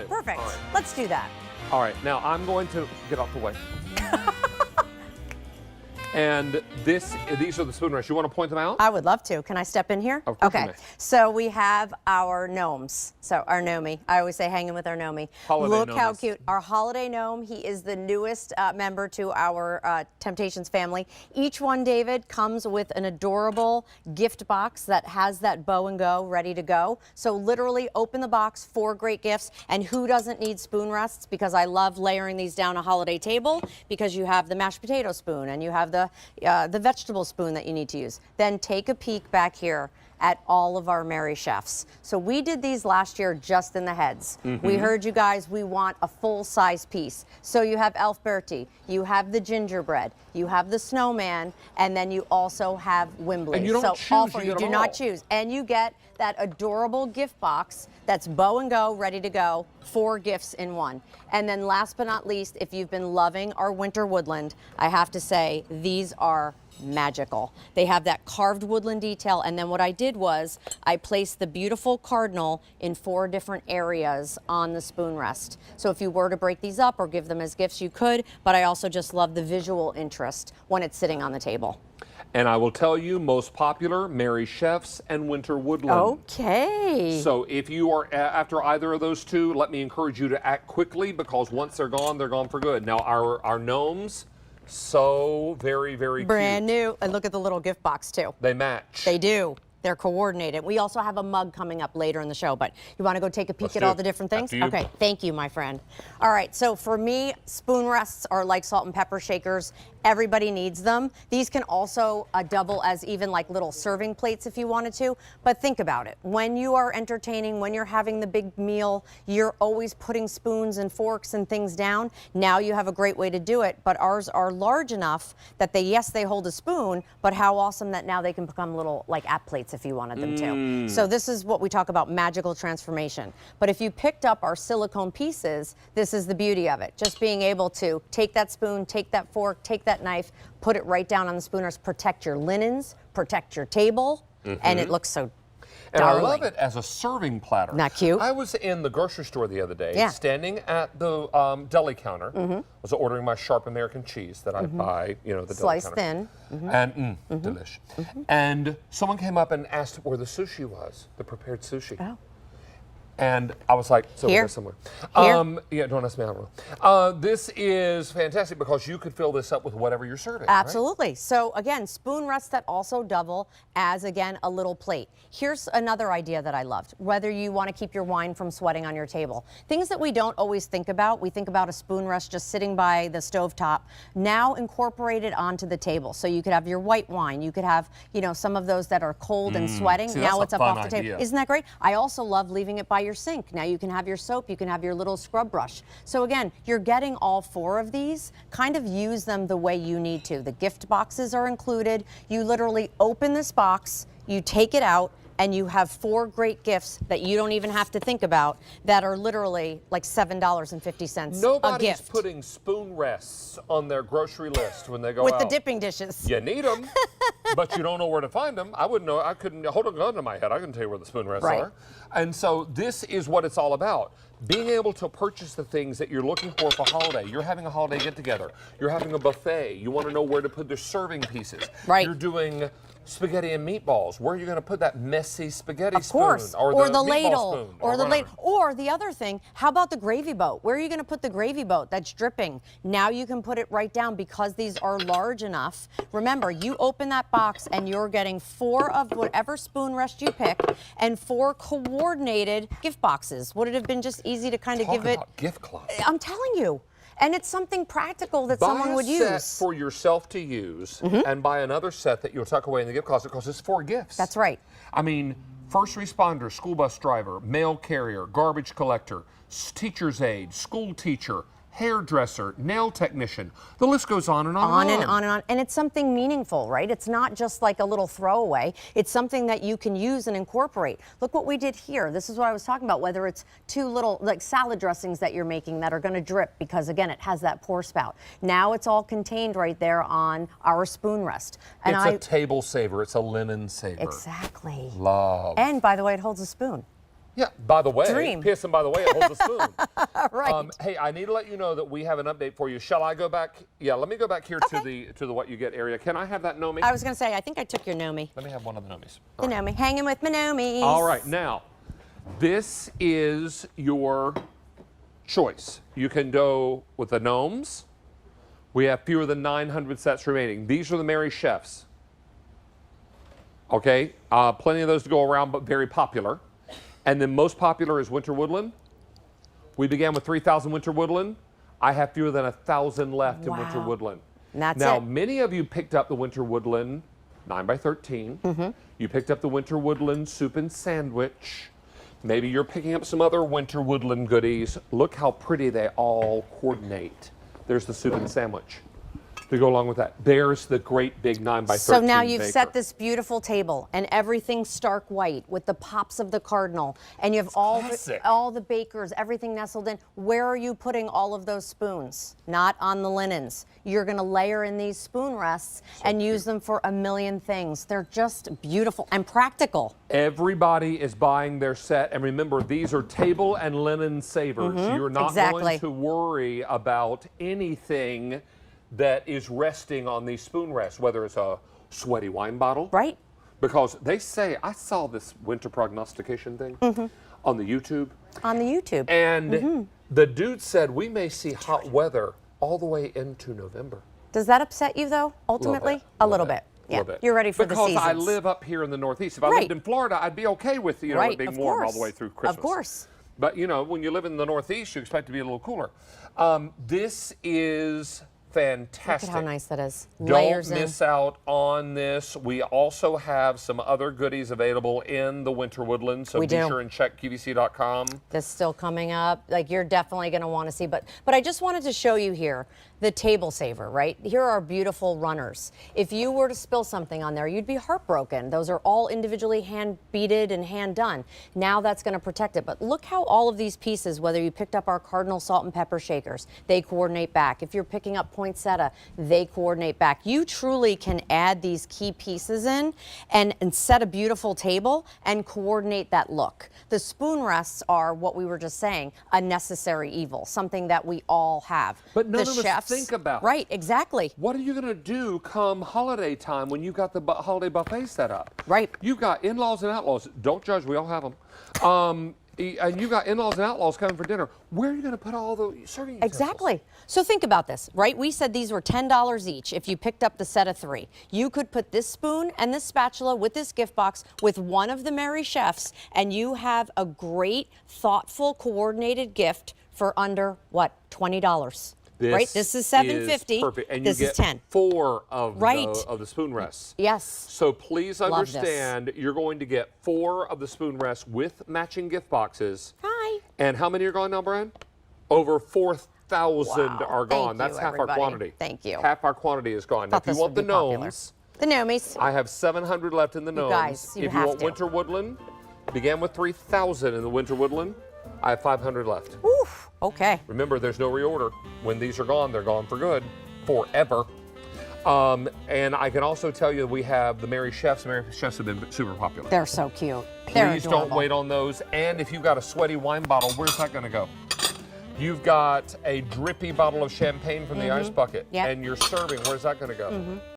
too. perfect. All right. Let's do that. All right, now I'm going to get off the way. And these are the spoon rests. You want to point them out? I would love to. Can I step in here? Of course you Okay. may. So we have our gnomes. So our gnomie. I always say hanging with our gnomie. Holiday Look how gnomes. cute. Our holiday gnome. He is the newest member to our Temp-tations family. Each one, David, comes with an adorable gift box that has that bow and go ready to go. So literally open the box, 4 great gifts. And who doesn't need spoon rests? Because I love layering these down a holiday table, because you have the mashed potato spoon and you have the vegetable spoon that you need to use. Then take a peek back here at all of our Merry Chefs. So we did these last year just in the heads. We heard you guys, we want a full-size piece. So you have Elf Bertie, you have the gingerbread, you have the snowman, and then you also have Wimbley. And you don't so choose, all four, you you get do them not all. choose. And you get that adorable gift box that's bow and go, ready to go, 4 gifts in one. And then last but not least, if you've been loving our winter woodland, I have to say these are magical. They have that carved woodland detail, and then what I did was I placed the beautiful cardinal in 4 different areas on the spoon rest. So if you were to break these up or give them as gifts, you could, but I also just love the visual interest when it's sitting on the table. And I will tell you, most popular, Merry Chefs and Winter Woodland. Okay. So if you are after either of those two, let me encourage you to act quickly, because once they're gone for good. Now our gnomes, so very, very Brand cute. new. And look at the little gift box too. They match. They do. They're coordinated. We also have a mug coming up later in the show, but you want to go take a peek Let's at do all it. the different things? After you. Okay, thank you, my friend. All right, so for me, spoon rests are like salt and pepper shakers. Everybody needs them. These can also double as even like little serving plates if you wanted to, but think about it. When you are entertaining, when you're having the big meal, you're always putting spoons and forks and things down. Now you have a great way to do it, but ours are large enough that they hold a spoon, but how awesome that now they can become little like app plates if you wanted them to. So this is what we talk about, magical transformation. But if you picked up our silicone pieces, this is the beauty of it. Just being able to take that spoon, take that fork, take that knife, put it right down on the spoon rest, protect your linens, protect your table, and it looks so And darling. I love it as a serving platter. Not cute? I was in the grocery store the other day, Yeah. standing at the deli counter. Was ordering my sharp American cheese that I buy, you know, the Sliced deli counter. thin. And delish. And someone came up and asked where the sushi was, the prepared sushi. Oh. And I was like, so Here. there's somewhere. Here. Yeah, don't ask me how. This is fantastic because you could fill this up with whatever you're serving. right? Absolutely. So again, spoon rests that also double as, again, a little plate. Here's another idea that I loved. Whether you want to keep your wine from sweating on your table. Things that we don't always think about. We think about a spoon rest just sitting by the stovetop. Now incorporate it onto the table. So you could have your white wine. You could have, you know, some of those that are cold and sweating. See, that's now a it's up fun off the idea. table. Isn't that great? I also love leaving it by your sink. Now you can have your soap, you can have your little scrub brush. So again, you're getting all 4 of these. Kind of use them the way you need to. The gift boxes are included. You literally open this box, you take it out, and you have 4 great gifts that you don't even have to think about that are literally like $7.50 a Nobody's gift. putting spoon rests on their grocery list when they go With out. the dipping dishes. You need them, but you don't know where to find them. I wouldn't know. I couldn't hold a gun to my head. I couldn't tell you where the spoon rests Right. are. And so this is what it's all about. Being able to purchase the things that you're looking for holiday. You're having a holiday get-together. You're having a buffet. You want to know where to put the serving pieces. Right. You're doing spaghetti and meatballs. Where are you going to put that messy spaghetti Of course, spoon? Or the meatball ladle, spoon, or the whatever. ladle, or the other thing. How about the gravy boat? Where are you going to put the gravy boat that's dripping? Now you can put it right down because these are large enough. Remember, you open that box and you're getting 4 of whatever spoon rest you pick and 4 coordinated gift boxes. Would it have been just easy to kind of Talk give it? about gift clubs. I'm telling you. And it's something practical that someone would Buy a set use. for yourself to use, and buy another set that you'll tuck away in the gift closet because it's 4 gifts. That's right. I mean, first responder, school bus driver, mail carrier, garbage collector, teacher's aide, school teacher, hairdresser, nail technician. The list goes on and on. On and on and on. And it's something meaningful, right? It's not just like a little throwaway. It's something that you can use and incorporate. Look what we did here. This is what I was talking about, whether it's 2 little like salad dressings that you're making that are going to drip because, again, it has that pour spout. Now it's all contained right there on our spoon rest. And It's a table saver. It's a linen saver. Exactly. Love. And by the way, it holds a spoon. Yeah, by the way, Dream. Pearson, by the way, it holds a spoon. Right. Hey, I need to let you know that we have an update for you. Shall I go back? Yeah, let me go back here to the what you get area. Can I have that Nomi? I was going to say, I think I took your Nomi. Let me have one of the Nomis. The Nomi. Hanging with my Nomis. All right, now, this is your choice. You can go with the gnomes. We have fewer than 900 sets remaining. These are the Merry Chefs. Okay, plenty of those to go around, but very popular. And then most popular is Winter Woodland. We began with 3,000 Winter Woodland. I have fewer than 1,000 left in Winter Woodland. And that's now, it. many of you picked up the Winter Woodland 9x13. You picked up the Winter Woodland soup and sandwich. Maybe you're picking up some other Winter Woodland goodies. Look how pretty they all coordinate. There's the soup and sandwich to go along with that. There's the great big 9x13. So now you've baker. set this beautiful table, and everything's stark white with the pops of the cardinal, and you have all the bakers, everything nestled in. Where are you putting all of those spoons? Not on the linens. You're going to layer in these spoon rests and use them for a million things. They're just beautiful and practical. Everybody is buying their set, and remember, these are table and linen savers. You're not going to worry about anything that is resting on these spoon rests, whether it's a sweaty wine bottle. Right. Because they say, I saw this winter prognostication thing on the YouTube. On the YouTube. And the dude said we may see hot weather all the way into November. Does that upset you, though, ultimately? A little bit. Yeah. You're ready for the seasons. Because I live up here in the Northeast. If I lived in Florida, I'd be okay with, you know, it being warm all the way through Christmas. Of course. But, you know, when you live in the Northeast, you expect to be a little cooler. This is fantastic. Look at how nice that is. Don't miss out on this. We also have some other goodies available in the Winter Woodland, so be sure and check QVC.com. This still coming up. Like, you're definitely going to want to see. But I just wanted to show you here the table saver, right? Here are beautiful runners. If you were to spill something on there, you'd be heartbroken. Those are all individually hand beaded and hand done. Now that's going to protect it. But look how all of these pieces, whether you picked up our Cardinal salt and pepper shakers, they coordinate back. If you're picking up poinsettia, they coordinate back. You truly can add these key pieces in and set a beautiful table and coordinate that look. The spoon rests are, what we were just saying, a necessary evil, something that we all have. But none the of chefs, us think about. Right, exactly. What are you going to do come holiday time when you've got the holiday buffet set up? Right. You've got in-laws and outlaws. Don't judge, we all have them. And you got in-laws and outlaws coming for dinner. Where are you going to put all the serving utensils? Exactly. So think about this, right? We said these were $10 each if you picked up the set of 3. You could put this spoon and this spatula with this gift box with one of the Merry Chefs, and you have a great, thoughtful, coordinated gift for under, what, $20. Right? This is $7.50. Perfect. And this you get is $10. 4 of the spoon rests. Yes. So please understand, you're going to get 4 of the spoon rests with matching gift boxes. Hi. And how many are gone now, Brian? Over 4,000 are gone. That's half our quantity. Thank you. Half our quantity is gone. Now, if you want the gnomes, the Nomies. I have 700 left in the gnomes. Guys, if you want Winter Woodland, began with 3,000 in the Winter Woodland. I have 500 left. Oof. Okay. Remember, there's no reorder. When these are gone, they're gone for good, forever. And I can also tell you we have the Merry Chefs. The Merry Chefs have been super popular. They're so cute. Please don't wait on those. And if you've got a sweaty wine bottle, where's that going to go? You've got a drippy bottle of champagne from the ice bucket, and you're serving. Where's that going to go?